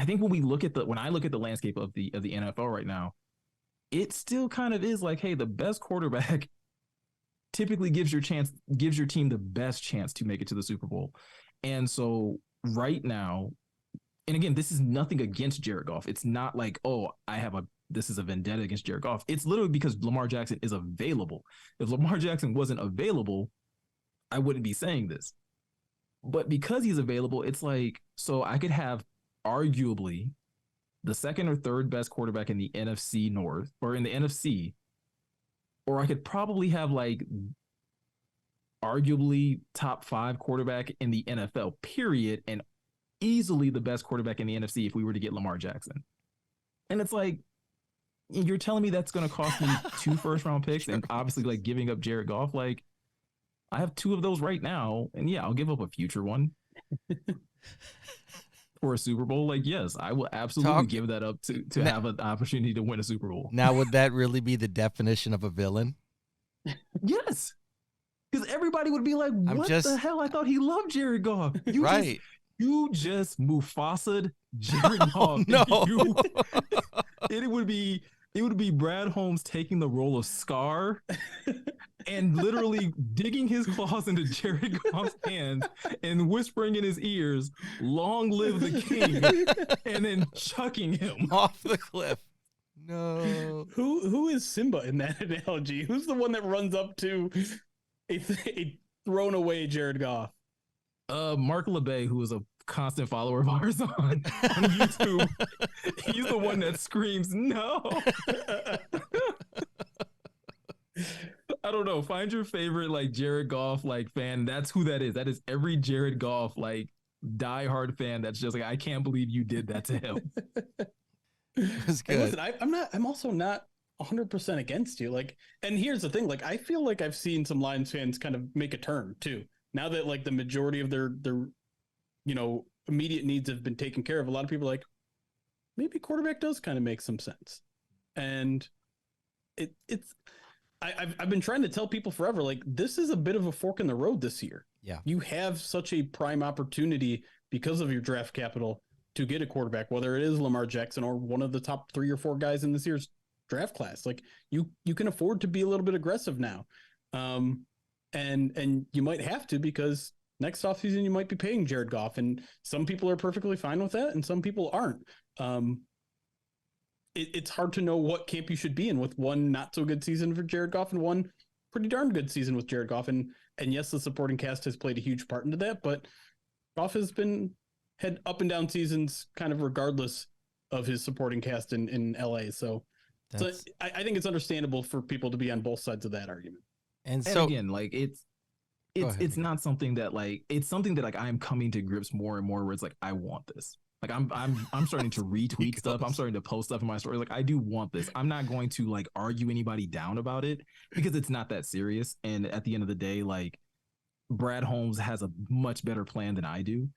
I think when I look at the landscape of the NFL right now, it still kind of is like, hey, the best quarterback typically gives your team the best chance to make it to the Super Bowl. And so right now, and again, this is nothing against Jared Goff. It's not like, oh, this is a vendetta against Jared Goff. It's literally because Lamar Jackson is available. If Lamar Jackson wasn't available, I wouldn't be saying this. But because he's available, it's like, so I could have arguably the second or third best quarterback in the NFC North or in the NFC, or I could probably have like arguably top 5 quarterback in the NFL, period, and easily the best quarterback in the NFC if we were to get Lamar Jackson. And it's like, you're telling me that's going to cost me 2 first-round picks and obviously like giving up Jared Goff? Like, I have 2 of those right now, and yeah, I'll give up a future one for a Super Bowl. Like, yes, I will absolutely give that up to have an opportunity to win a Super Bowl. Now, would that really be the definition of a villain? Yes. Because everybody would be like, what the hell? I thought he loved Jared Goff. You just Mufasa'd Jared Goff. No. It would be Brad Holmes taking the role of Scar and literally digging his claws into Jared Goff's hands and whispering in his ears, "Long live the king," and then chucking him off the cliff. No. Who is Simba in that analogy? Who's the one that runs up to a thrown away Jared Goff? Mark LeBay, who is a constant follower of ours on YouTube. He's the one that screams, "No." I don't know. Find your favorite like Jared Goff like fan. That's who that is. That is every Jared Goff like diehard fan that's just like, I can't believe you did that to him. That's good. Listen, I'm also not 100% against you. Like, and here's the thing, like, I feel like I've seen some Lions fans kind of make a turn too. Now that like the majority of their immediate needs have been taken care of, a lot of people are like, maybe quarterback does kind of make some sense. And I've been trying to tell people forever, like, this is a bit of a fork in the road this year. Yeah. You have such a prime opportunity because of your draft capital to get a quarterback, whether it is Lamar Jackson or one of the top 3 or 4 guys in this year's draft class. Like, you can afford to be a little bit aggressive now. And you might have to, because next offseason you might be paying Jared Goff, and some people are perfectly fine with that and some people aren't. It's hard to know what camp you should be in with one not so good season for Jared Goff and one pretty darn good season with Jared Goff. And yes, the supporting cast has played a huge part into that, but Goff has had up and down seasons kind of regardless of his supporting cast in LA. So I think it's understandable for people to be on both sides of that argument. And so again, like, it's not something that like, it's something that like I'm coming to grips more and more where it's like, I want this. Like, I'm starting to retweet stuff. I'm starting to post stuff in my story. Like, I do want this. I'm not going to like argue anybody down about it because it's not that serious. And at the end of the day, like, Brad Holmes has a much better plan than I do.